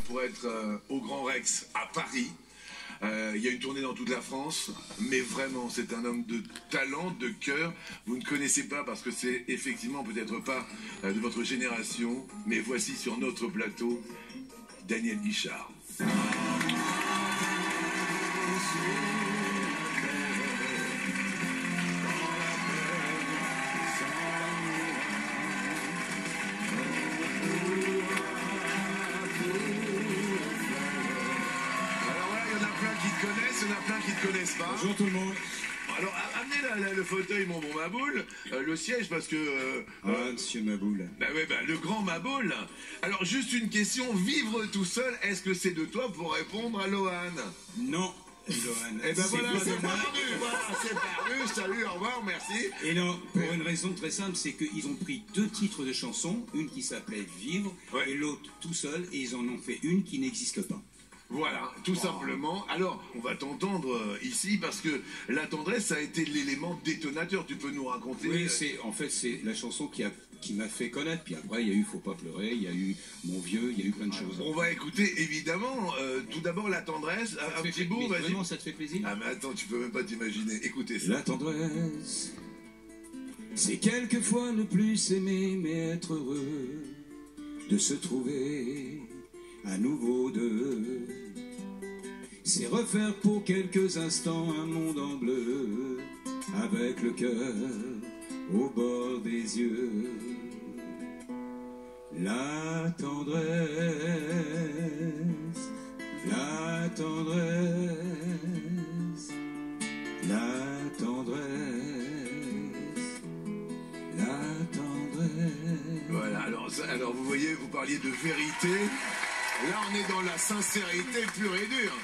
Pour être au Grand Rex à Paris. Il y a une tournée dans toute la France, mais vraiment, c'est un homme de talent, de cœur. Vous ne connaissez pas parce que c'est effectivement peut-être pas de votre génération, mais voici sur notre plateau Daniel Guichard. Il y en a plein qui ne connaissent pas. Bonjour tout le monde. Alors, amenez le fauteuil, mon bon Maboul, le siège, parce que... monsieur Maboul. Le grand Maboul. Alors, juste une question, vivre tout seul, est-ce que c'est de toi pour répondre à Lohan? Non, Lohan. Eh ben voilà, c'est perdu. Voilà, c'est perdu. Salut, au revoir, merci. Et non, pour une raison très simple, c'est qu'ils ont pris deux titres de chansons, une qui s'appelait Vivre, et l'autre Tout seul, et ils en ont fait une qui n'existe pas. Voilà, tout simplement. Alors, on va t'entendre ici parce que la tendresse a été l'élément détonateur. Tu peux nous raconter? Oui, c'est la chanson qui m'a fait connaître. Puis après, il y a eu Faut pas pleurer, il y a eu Mon vieux, il y a eu plein de choses. On va écouter évidemment tout d'abord la tendresse. Un petit bout, vas-y. Vraiment, ça te fait plaisir? Ah mais attends, tu peux même pas t'imaginer. Écoutez ça. La tendresse, c'est quelquefois ne plus s'aimer mais être heureux de se trouver à nouveau deux. C'est refaire pour quelques instants un monde en bleu, avec le cœur au bord des yeux. La tendresse, la tendresse, la tendresse, la tendresse. Voilà, alors vous voyez, vous parliez de vérité. Là, on est dans la sincérité pure et dure.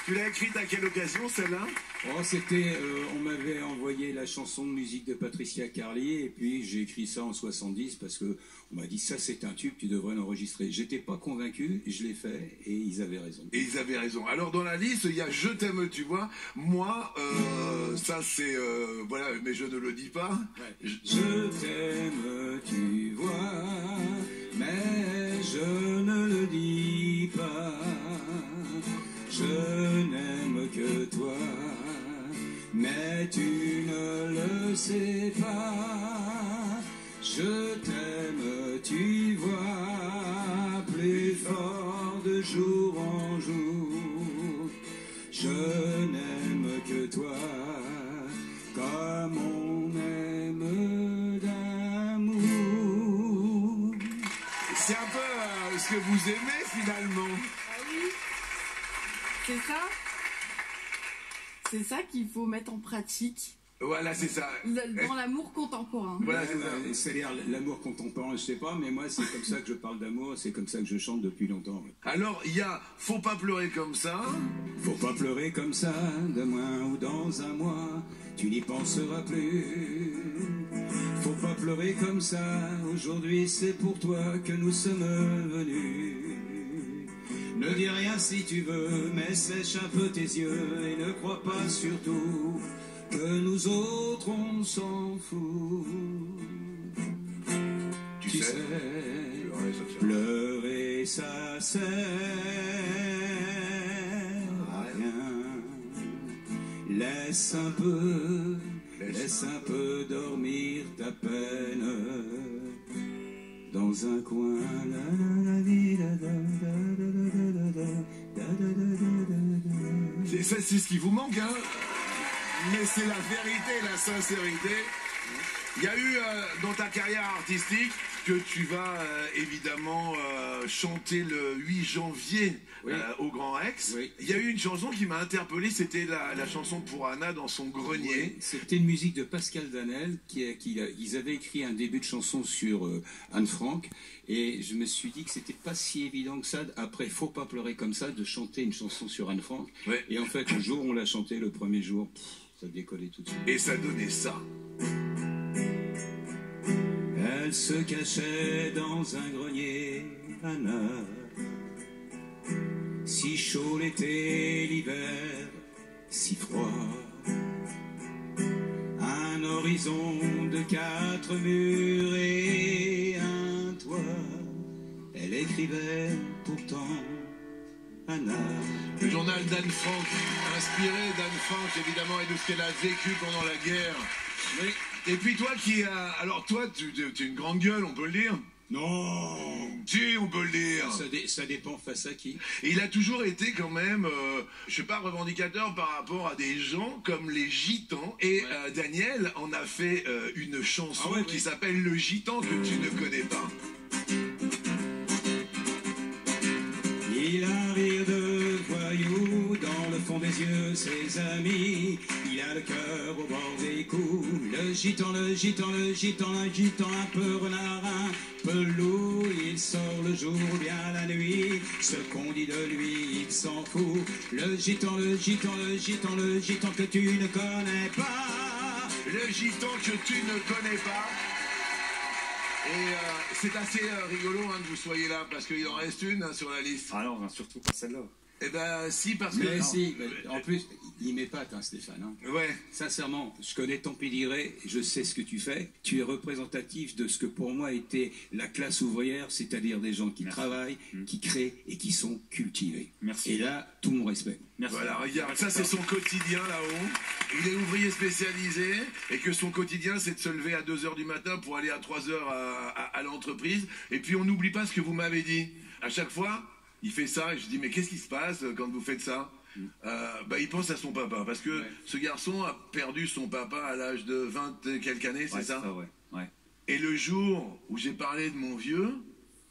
Tu l'as écrite à quelle occasion, celle-là? Oh, c'était, on m'avait envoyé la chanson de musique de Patricia Carlier, et puis j'ai écrit ça en 70 parce que on m'a dit ça c'est un tube, tu devrais l'enregistrer. J'étais pas convaincu, je l'ai fait et ils avaient raison. Et ils avaient raison. Alors dans la liste, il y a Je t'aime, tu vois. Moi, ça c'est voilà, mais je ne le dis pas. Ouais. Je t'aime, tu vois, mais je ne le dis pas. Je n'aime que toi, mais tu ne le sais pas. Je t'aime, tu vois, plus fort de jour en jour. Je n'aime que toi, comme on aime d'amour. C'est un peu ce que vous aimez finalement. C'est ça. C'est ça qu'il faut mettre en pratique. Voilà, c'est ça. Dans l'amour contemporain. Voilà, c'est ça. C'est-à-dire l'amour contemporain, je sais pas, mais moi c'est comme ça que je parle d'amour, c'est comme ça que je chante depuis longtemps. Alors, il y a Faut pas pleurer comme ça. Faut pas pleurer comme ça, demain ou dans un mois, tu n'y penseras plus. Faut pas pleurer comme ça, aujourd'hui c'est pour toi que nous sommes venus. Ne dis rien si tu veux, mais sèche un peu tes yeux et ne crois pas surtout que nous autres on s'en fout. Tu sais, pleurer ça sert à rien. Laisse un peu dormir ta peine dans un coin. C'est ce qui vous manque, hein. Mais c'est la vérité, la sincérité. Il y a eu dans ta carrière artistique que tu vas évidemment chanter le 8 janvier au Grand Rex. Oui. Il y a eu une chanson qui m'a interpellé, c'était la chanson pour Anna dans son grenier. Oui, c'était une musique de Pascal Danel. Ils avaient écrit un début de chanson sur Anne Frank. Et je me suis dit que c'était pas si évident que ça, après Faut pas pleurer comme ça, de chanter une chanson sur Anne Frank. Ouais. Et en fait, le jour où on l'a chanté, le premier jour, ça décollait tout de suite. Et ça donnait ça. Elle se cachait dans un grenier, Anna. Si chaud l'été, l'hiver, si froid. Un horizon de 4 murs et un toit. Elle écrivait pourtant Anna. Le journal d'Anne Frank, inspiré d'Anne Frank évidemment et de ce qu'elle a vécu pendant la guerre. Oui. Et puis toi qui as... Alors toi, tu es une grande gueule, on peut le dire? Non. Si, on peut le dire. Ça dépend face à qui. Et il a toujours été quand même, je sais pas, revendicateur par rapport à des gens comme les Gitans. Et Ouais. Daniel en a fait une chanson qui oui. s'appelle Le Gitan que tu ne connais pas. Il a un rire de voyou dans le fond des yeux, ses amis. Il a le cœur au bord des coups. Le gitan, le gitan, le gitan, un gitan un peu renard, un peu loup. Il sort le jour ou bien la nuit. Ce qu'on dit de lui, il s'en fout. Le gitan, le gitan, le gitan, le gitan que tu ne connais pas. Le Gitan que tu ne connais pas. Et c'est assez rigolo que vous soyez là, parce qu'il en reste une sur la liste. Ah non, surtout pas celle-là. Eh ben si, parce que... Mais si, mais en plus, il m'épate, hein, Stéphane. Hein. Ouais. Sincèrement, je connais ton pédigré, je sais ce que tu fais. Tu es représentatif de ce que pour moi était la classe ouvrière, c'est-à-dire des gens qui travaillent, qui créent et qui sont cultivés. Merci. Et là, tout mon respect. Merci. Voilà, regarde, ça c'est son quotidien là-haut. Il est ouvrier spécialisé et que son quotidien c'est de se lever à 2h du matin pour aller à 3h à l'entreprise. Et puis on n'oublie pas ce que vous m'avez dit. À chaque fois, il fait ça et je dis mais qu'est-ce qui se passe quand vous faites ça? Il pense à son papa parce que ce garçon a perdu son papa à l'âge de 20 et quelques années, c'est ça? Ouais. Et le jour où j'ai parlé de mon vieux,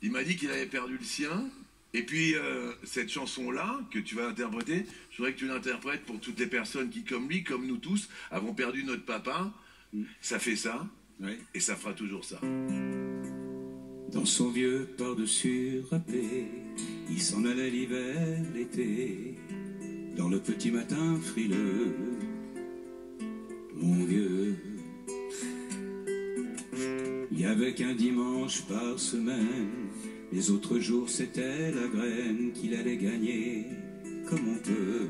il m'a dit qu'il avait perdu le sien. Et puis, cette chanson-là, que tu vas interpréter, je voudrais que tu l'interprètes pour toutes les personnes qui, comme lui, comme nous tous, avons perdu notre papa. Ça fait ça, et ça fera toujours ça. Dans son vieux par-dessus râpé, il s'en allait l'hiver, l'été, dans le petit matin frileux. Mon vieux, il y avait qu'un dimanche par semaine. Les autres jours, c'était la graine qu'il allait gagner comme on peut.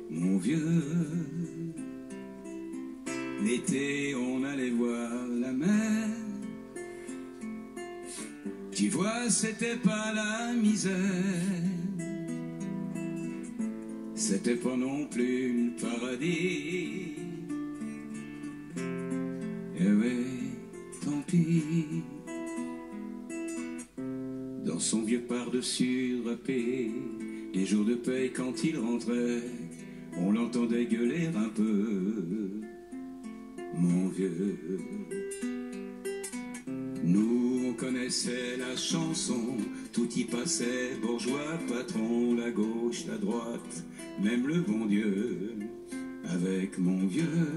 Mon vieux, l'été, on allait voir la mer. Tu vois, c'était pas la misère. C'était pas non plus le paradis. Eh ouais, tant pis. Dans son vieux par-dessus râpé, les jours de paye quand il rentrait, on l'entendait gueuler un peu. Mon vieux, nous on connaissait la chanson, tout y passait, bourgeois, patron, la gauche, la droite, même le bon Dieu, avec mon vieux.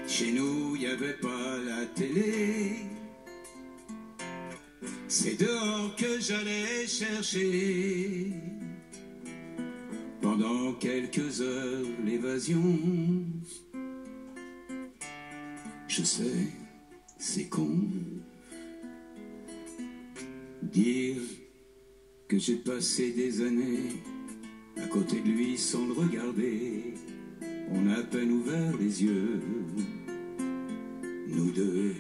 Chez nous, y avait pas la télé. C'est dehors que j'allais chercher, pendant quelques heures, l'évasion. Je sais, c'est con, dire que j'ai passé des années à côté de lui sans le regarder. On a à peine ouvert les yeux, nous deux.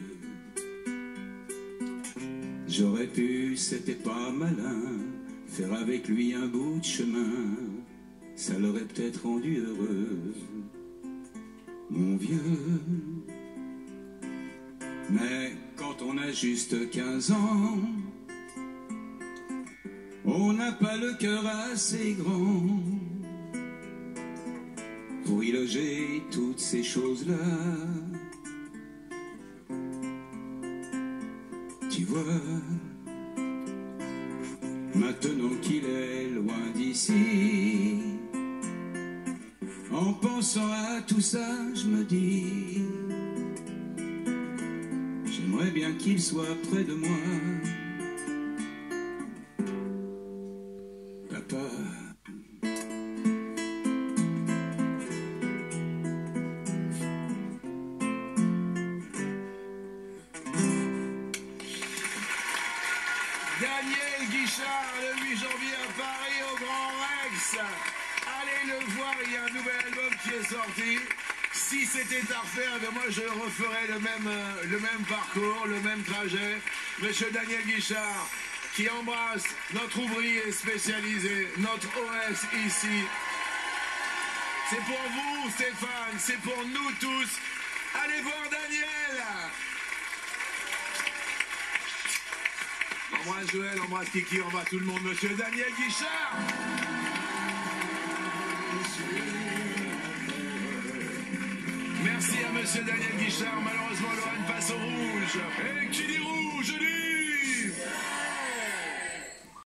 J'aurais pu, c'était pas malin, faire avec lui un bout de chemin, ça l'aurait peut-être rendu heureux, mon vieux. Mais quand on a juste 15 ans, on n'a pas le cœur assez grand pour y loger toutes ces choses-là. Tu vois, maintenant qu'il est loin d'ici, en pensant à tout ça, je me dis, j'aimerais bien qu'il soit près de moi. Papa. Daniel Guichard, le 8 janvier à Paris, au Grand Rex. Allez le voir, il y a un nouvel album qui est sorti. Si c'était à refaire, eh bien moi je referais le même parcours, le même trajet. Monsieur Daniel Guichard, qui embrasse notre ouvrier spécialisé, notre OS ici. C'est pour vous, Stéphane, c'est pour nous tous. Allez voir Daniel. Embrasse Joël, embrasse Kiki, embrasse tout le monde, monsieur Daniel Guichard. Merci à monsieur Daniel Guichard. Malheureusement, Lorraine passe au rouge. Et qui dit rouge dit...